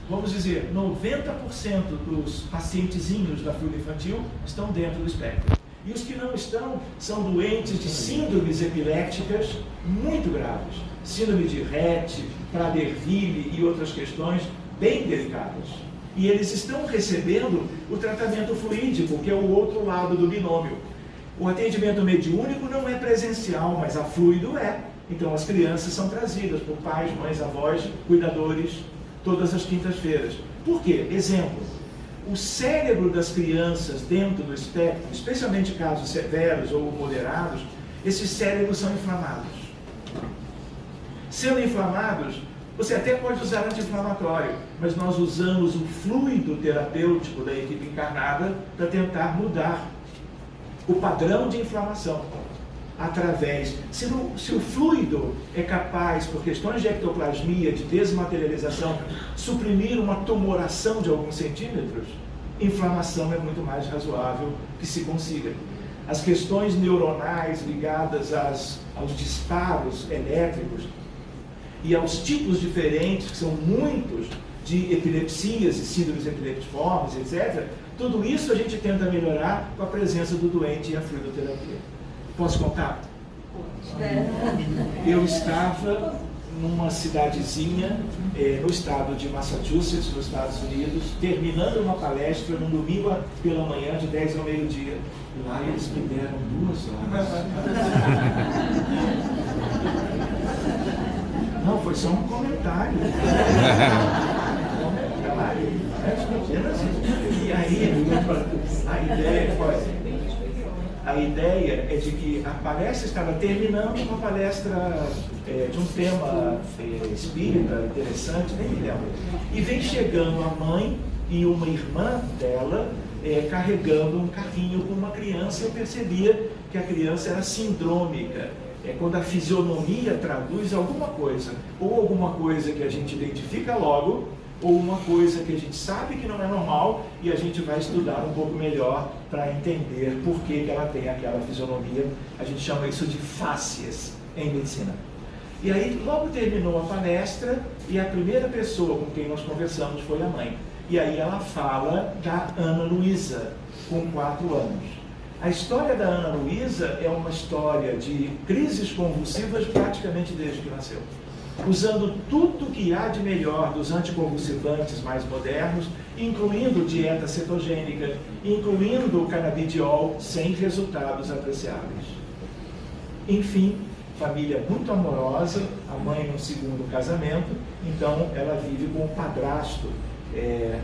Vamos dizer, 90% dos pacientezinhos da fluido infantil estão dentro do espectro. E os que não estão são doentes de síndromes epilépticas muito graves. Síndrome de Rett, Prader-Willi e outras questões bem delicadas. E eles estão recebendo o tratamento fluídico, que é o outro lado do binômio. O atendimento mediúnico não é presencial, mas a fluido é. Então as crianças são trazidas por pais, mães, avós, cuidadores, todas as quintas-feiras. Por quê? Exemplo, o cérebro das crianças dentro do espectro, especialmente casos severos ou moderados, esses cérebros são inflamados. Sendo inflamados, você até pode usar anti-inflamatório, mas nós usamos o fluido terapêutico da equipe encarnada para tentar mudar o padrão de inflamação. Através, se o fluido é capaz, por questões de ectoplasmia, de desmaterialização, suprimir uma tumoração de alguns centímetros, inflamação é muito mais razoável que se consiga. As questões neuronais ligadas aos disparos elétricos e aos tipos diferentes, que são muitos, de epilepsias e síndromes epileptiformes, etc., tudo isso a gente tenta melhorar com a presença do doente e a fluidoterapia. Posso contar? Eu estava numa cidadezinha no estado de Massachusetts, nos Estados Unidos, terminando uma palestra num domingo pela manhã, de 10 ao meio-dia. E lá eles me deram 2 horas. Não, foi só um comentário. E aí, a ideia é de que a palestra estava terminando, uma palestra de um tema espírita interessante, nem me lembro. E vem chegando a mãe e uma irmã dela carregando um carrinho com uma criança. Eu percebia que a criança era sindrômica. Quando a fisionomia traduz alguma coisa, ou alguma coisa que a gente identifica logo, ou uma coisa que a gente sabe que não é normal e a gente vai estudar um pouco melhor para entender por que ela tem aquela fisionomia. A gente chama isso de fáscias em medicina. E aí logo terminou a palestra e a primeira pessoa com quem nós conversamos foi a mãe. E aí ela fala da Ana Luísa, com 4 anos. A história da Ana Luísa é uma história de crises convulsivas praticamente desde que nasceu, usando tudo que há de melhor dos anticonvulsivantes mais modernos, incluindo dieta cetogênica, incluindo o canabidiol, sem resultados apreciáveis. Enfim, família muito amorosa, a mãe no 2º casamento, então ela vive com o padrasto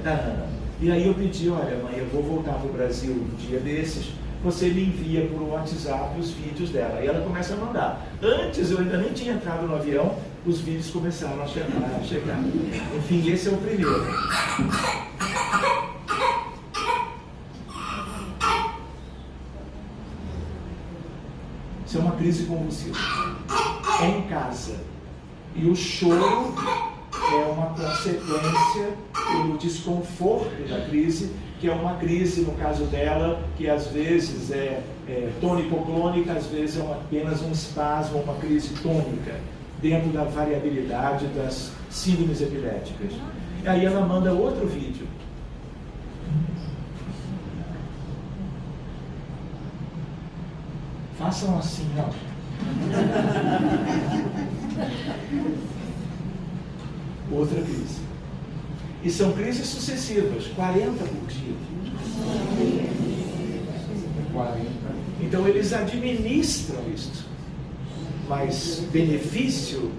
da Ana. E aí eu pedi, olha mãe, eu vou voltar para o Brasil um dia desses, você me envia por WhatsApp os vídeos dela. E ela começa a mandar. Antes eu ainda nem tinha entrado no avião, os vídeos começaram a chegar. Enfim, esse é o primeiro. Isso é uma crise convulsiva. É em casa. E o choro é uma consequência do desconforto da crise, que é uma crise, no caso dela, que às vezes é tônico-clônica, às vezes é apenas um espasmo, uma crise tônica, dentro da variabilidade das síndromes epiléticas. E aí ela manda outro vídeo. Façam assim, não. Outra crise. E são crises sucessivas, 40 por dia. 40. Então eles administram isto, mas benefício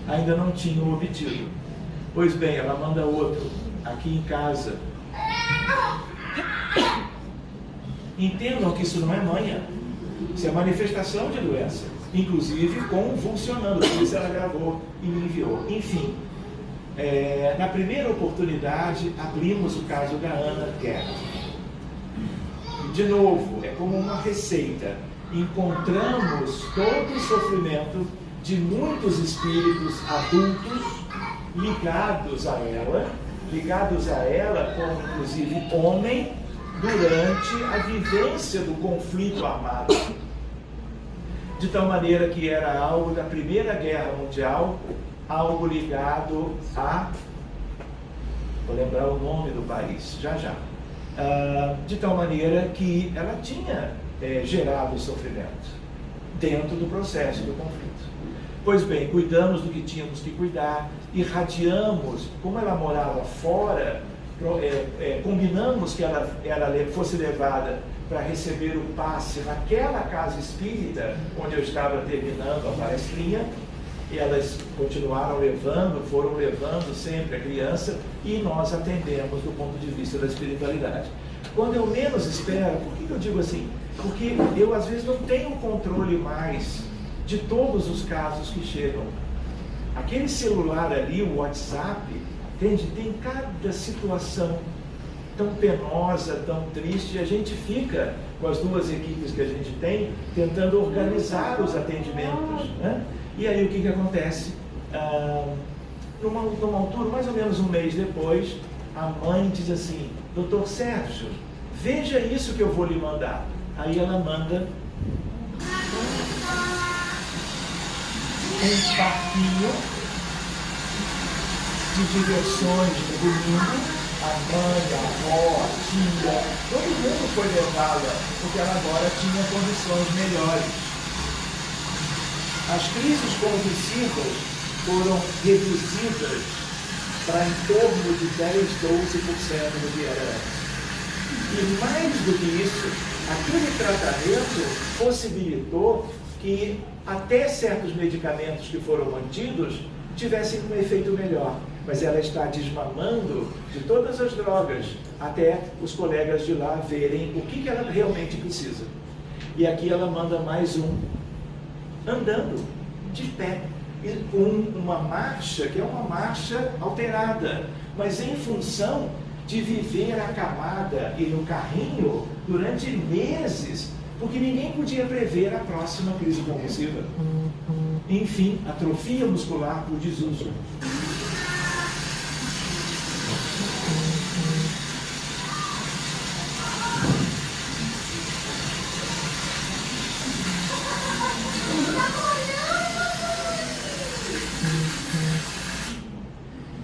ainda não tinham obtido. Pois bem, ela manda outro aqui em casa. Entendam que isso não é manha, isso é manifestação de doença, inclusive convulsionando, por isso ela gravou e me enviou. Enfim, na primeira oportunidade, abrimos o caso da Ana Guerra. De novo, é como uma receita. Encontramos todo o sofrimento de muitos espíritos adultos ligados a ela como inclusive homem, durante a vivência do conflito armado. De tal maneira que era algo da Primeira Guerra Mundial, algo ligado a... Vou lembrar o nome do país, já. De tal maneira que ela tinha gerado sofrimento dentro do processo do conflito. Pois bem, cuidamos do que tínhamos que cuidar, irradiamos, como ela morava fora, combinamos que ela fosse levada para receber o passe naquela casa espírita onde eu estava terminando a palestrinha. E elas continuaram foram levando sempre a criança, e nós atendemos do ponto de vista da espiritualidade. Quando eu menos espero, por que eu digo assim? Porque eu às vezes não tenho controle mais de todos os casos que chegam. Aquele celular ali, o WhatsApp, entende? Tem cada situação tão penosa, tão triste, e a gente fica, com as 2 equipes que a gente tem, tentando organizar os atendimentos, né? E aí o que acontece? Numa altura, mais ou menos um mês depois, a mãe diz assim: Dr. Sérgio, veja isso que eu vou lhe mandar. Aí ela manda um parquinho de diversões no domingo. A mãe, a avó, a tia, todo mundo foi levá-la, porque ela agora tinha condições melhores. As crises convulsivas foram reduzidas para em torno de 10, 12% do que era antes. E mais do que isso, aquele tratamento possibilitou que até certos medicamentos que foram mantidos tivessem um efeito melhor. Mas ela está desmamando de todas as drogas, até os colegas de lá verem o que ela realmente precisa. E aqui ela manda mais um, andando, de pé, com uma marcha, que é uma marcha alterada, mas em função de viver acamada e no carrinho durante meses, porque ninguém podia prever a próxima crise convulsiva. Enfim, atrofia muscular por desuso.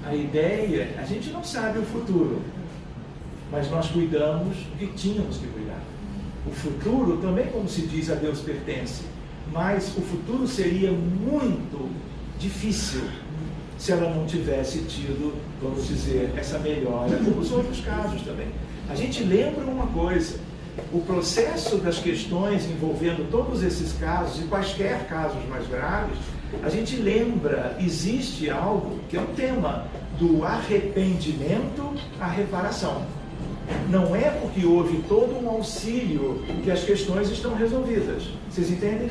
A ideia, a gente não sabe o futuro, mas nós cuidamos do que tínhamos que cuidar. O futuro também, como se diz, a Deus pertence, mas o futuro seria muito difícil se ela não tivesse tido, vamos dizer, essa melhora, como os outros casos também. A gente lembra uma coisa: o processo das questões envolvendo todos esses casos, e quaisquer casos mais graves, a gente lembra, existe algo que é um tema do arrependimento à reparação. Não é porque houve todo um auxílio que as questões estão resolvidas. Vocês entendem?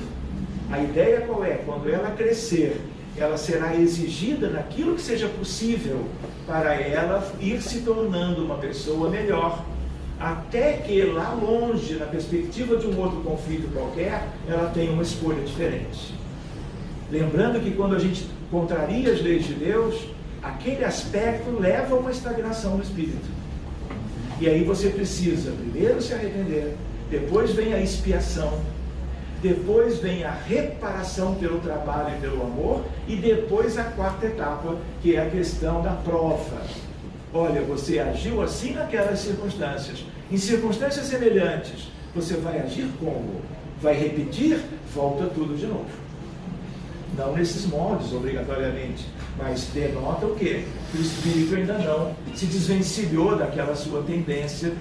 A ideia qual é? Quando ela crescer, ela será exigida naquilo que seja possível para ela ir se tornando uma pessoa melhor, até que lá longe, na perspectiva de um outro conflito qualquer, ela tenha uma escolha diferente. Lembrando que quando a gente contraria as leis de Deus, aquele aspecto leva a uma estagnação no espírito. E aí você precisa primeiro se arrepender, depois vem a expiação, depois vem a reparação pelo trabalho e pelo amor, e depois a quarta etapa, que é a questão da prova. Olha, você agiu assim naquelas circunstâncias. Em circunstâncias semelhantes, você vai agir como? Vai repetir? Volta tudo de novo. Não nesses moldes, obrigatoriamente, mas denota o quê? Que o espírito ainda não se desvencilhou daquela sua tendência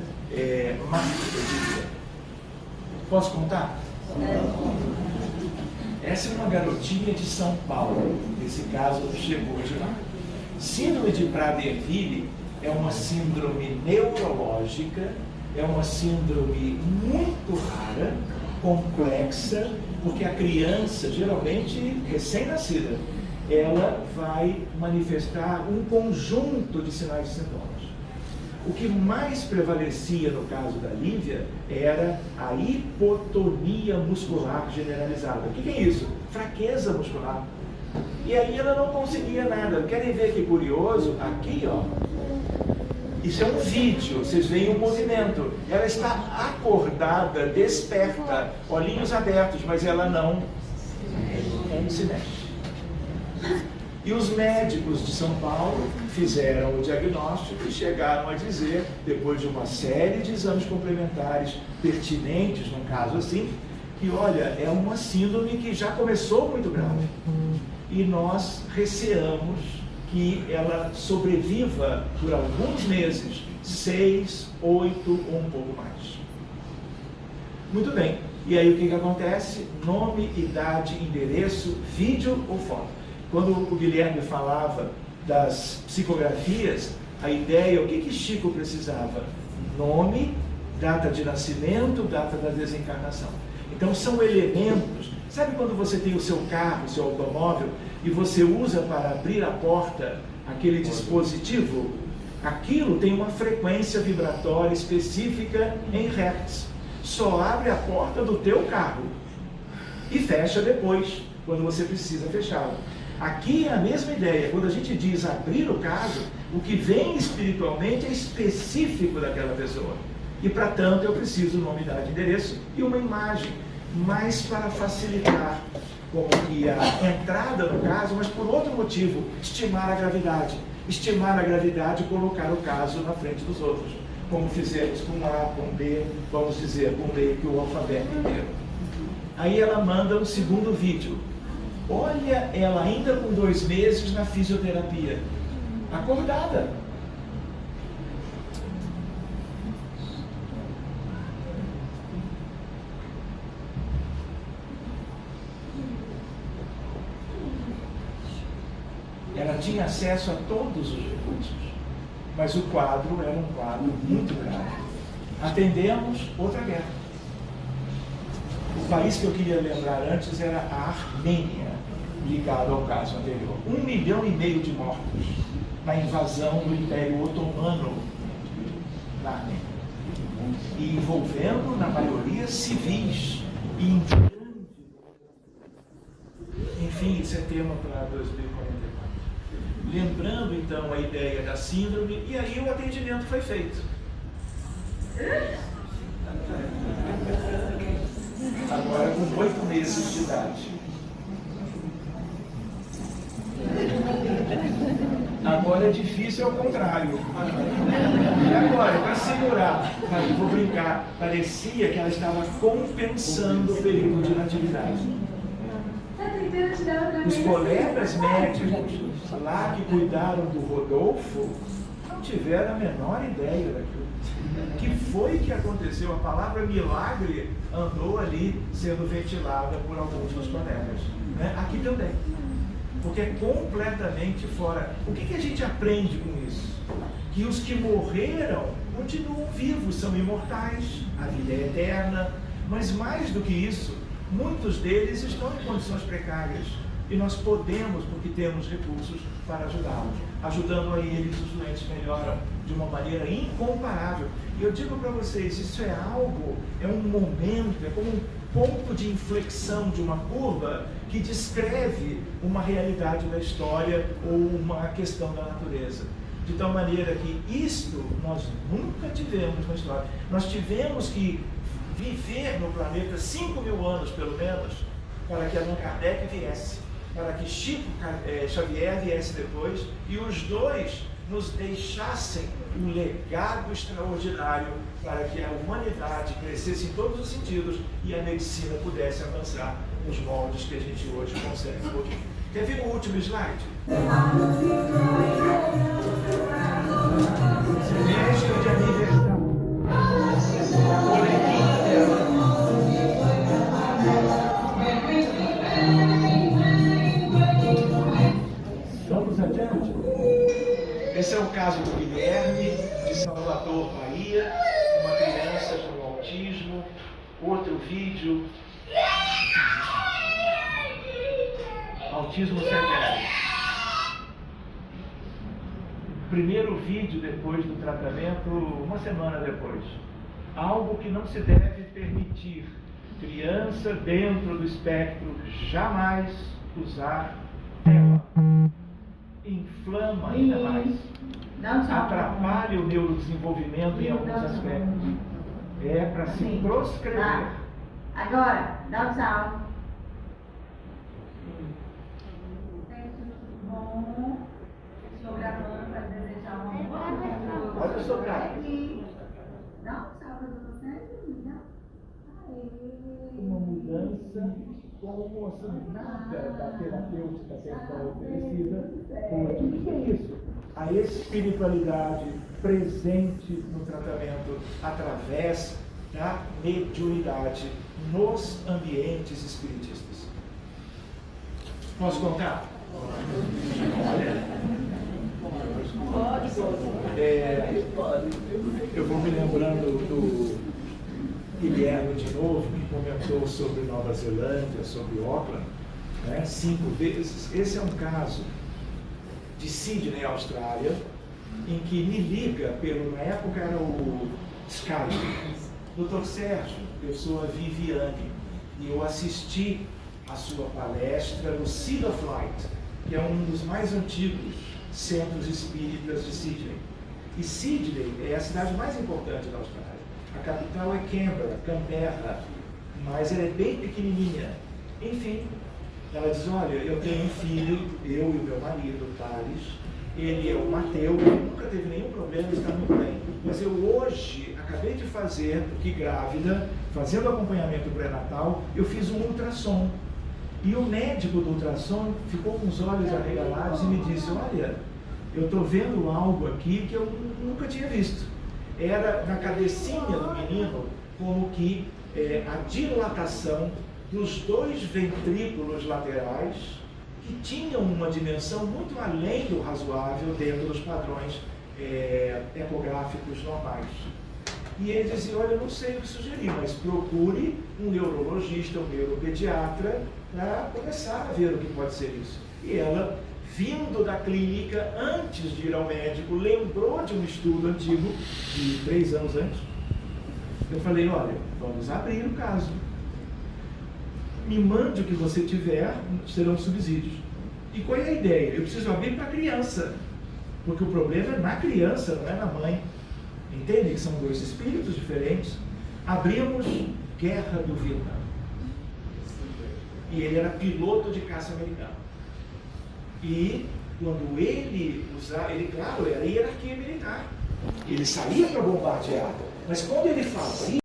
má, eu diria. Posso contar? Essa é uma garotinha de São Paulo. Esse caso chegou de lá. Síndrome de Prader-Willi é uma síndrome neurológica, é uma síndrome muito rara, complexa, porque a criança, geralmente recém-nascida, ela vai manifestar um conjunto de sinais e sintomas. O que mais prevalecia no caso da Lívia era a hipotonia muscular generalizada. O que é isso? Fraqueza muscular. E aí ela não conseguia nada. Querem ver que curioso? Aqui, ó. Isso é um vídeo, vocês veem um movimento. Ela está acordada, desperta, olhinhos abertos, mas ela não se mexe. E os médicos de São Paulo fizeram o diagnóstico e chegaram a dizer, depois de uma série de exames complementares pertinentes, num caso assim, que olha, é uma síndrome que já começou muito grave. E nós receamos que ela sobreviva por alguns meses, 6, 8 ou um pouco mais. Muito bem. E aí o que acontece? Nome, idade, endereço, vídeo ou foto. Quando o Guilherme falava das psicografias, a ideia, o que Chico precisava? Nome, data de nascimento, data da desencarnação. Então são elementos. Sabe quando você tem o seu carro, o seu automóvel, e você usa para abrir a porta aquele dispositivo? Aquilo tem uma frequência vibratória específica em hertz. Só abre a porta do teu carro e fecha depois, quando você precisa fechá-la. Aqui é a mesma ideia. Quando a gente diz abrir o caso, o que vem espiritualmente é específico daquela pessoa. E, para tanto, eu preciso nome, idade, endereço e uma imagem, mais para facilitar como que a entrada no caso, mas por outro motivo, estimar a gravidade. Estimar a gravidade e colocar o caso na frente dos outros, como fizemos com A, com B, vamos dizer, com meio que o alfabeto inteiro. Aí ela manda um segundo vídeo. Olha, ela ainda com 2 meses na fisioterapia, acordada. Ela tinha acesso a todos os recursos, mas o quadro era um quadro muito grave. Atendemos outra guerra. O país que eu queria lembrar antes era a Armênia, ligado ao caso anterior. 1,5 milhão de mortos na invasão do Império Otomano na Armênia. E envolvendo, na maioria, civis. E enfim, isso é tema para 2044. Lembrando, então, a ideia da síndrome, e aí o atendimento foi feito. Agora com 8 meses de idade. Quando é difícil é o contrário. E agora, para segurar, vou brincar, parecia que ela estava compensando o período de natividade. Os colegas médicos lá que cuidaram do Rodolfo não tiveram a menor ideia daquilo. Que foi que aconteceu? A palavra milagre andou ali sendo ventilada por alguns dos colegas. Né? Aqui também. Porque é completamente fora. O que a gente aprende com isso? Que os que morreram continuam vivos, são imortais, a vida é eterna, mas mais do que isso, muitos deles estão em condições precárias e nós podemos, porque temos recursos para ajudá-los. Ajudando a eles, os doentes melhoram de uma maneira incomparável. E eu digo para vocês, isso é algo, é um momento, é como um ponto de inflexão de uma curva que descreve uma realidade da história ou uma questão da natureza. De tal maneira que isto nós nunca tivemos na história. Nós tivemos que viver no planeta 5.000 anos, pelo menos, para que Allan Kardec viesse, para que Chico Xavier viesse depois, e os dois nos deixassem um legado extraordinário para que a humanidade crescesse em todos os sentidos e a medicina pudesse avançar nos moldes que a gente hoje consegue. Quer ver o último slide? Festa de aniversário. Vamos adiante? Esse é o caso do Guilherme, de Salvador, Bahia, uma criança com autismo. Outro vídeo. Autismo severo. Primeiro vídeo depois do tratamento, uma semana depois. Algo que não se deve permitir. Criança dentro do espectro, jamais usar tela. Inflama ainda mais. Atrapalha o neurodesenvolvimento em alguns aspectos. É para se proscrever. Agora, dá um tchau. Estou gravando para desejar uma boa. Olha o seu cara. Dá um tchau para você. Uma mudança como assim, nada da terapêutica temporal oferecida. O que é isso? A espiritualidade presente no tratamento através da mediunidade nos ambientes espiritistas. Posso contar? Eu vou me lembrando do Guilherme de novo, que comentou sobre Nova Zelândia, sobre Auckland, né, 5 vezes. Esse é um caso de Sydney, Austrália, em que me liga na época era o Skype, Dr. Sérgio, eu sou a Viviane, e eu assisti a sua palestra no Seed of Light, que é um dos mais antigos centros espíritas de Sydney. E Sydney é a cidade mais importante da Austrália. A capital é Canberra, mas ela é bem pequenininha. Enfim, ela diz, olha, eu tenho um filho, eu e o meu marido, Thales, ele é o Mateu, ele nunca teve nenhum problema, está muito bem. Mas eu hoje acabei de fazer, porque grávida, fazendo acompanhamento pré-natal, eu fiz um ultrassom. E o médico do ultrassom ficou com os olhos arregalados e me disse, olha, eu estou vendo algo aqui que eu nunca tinha visto. Era na cabecinha do menino como que a dilatação dos 2 ventrículos laterais, que tinham uma dimensão muito além do razoável dentro dos padrões ecográficos normais. E ele dizia, olha, eu não sei o que sugerir, mas procure um neurologista, um neuropediatra, para começar a ver o que pode ser isso. E ela, vindo da clínica, antes de ir ao médico, lembrou de um estudo antigo, de 3 anos antes. Eu falei, olha, vamos abrir o caso. Me mande o que você tiver, serão subsídios. E qual é a ideia? Eu preciso abrir para a criança, porque o problema é na criança, não é na mãe. Entende que são 2 espíritos diferentes? Abrimos Guerra do Vietnã. E ele era piloto de caça americano. E quando ele usava, ele, claro, era hierarquia militar. Ele saía para bombardear. Mas quando ele fazia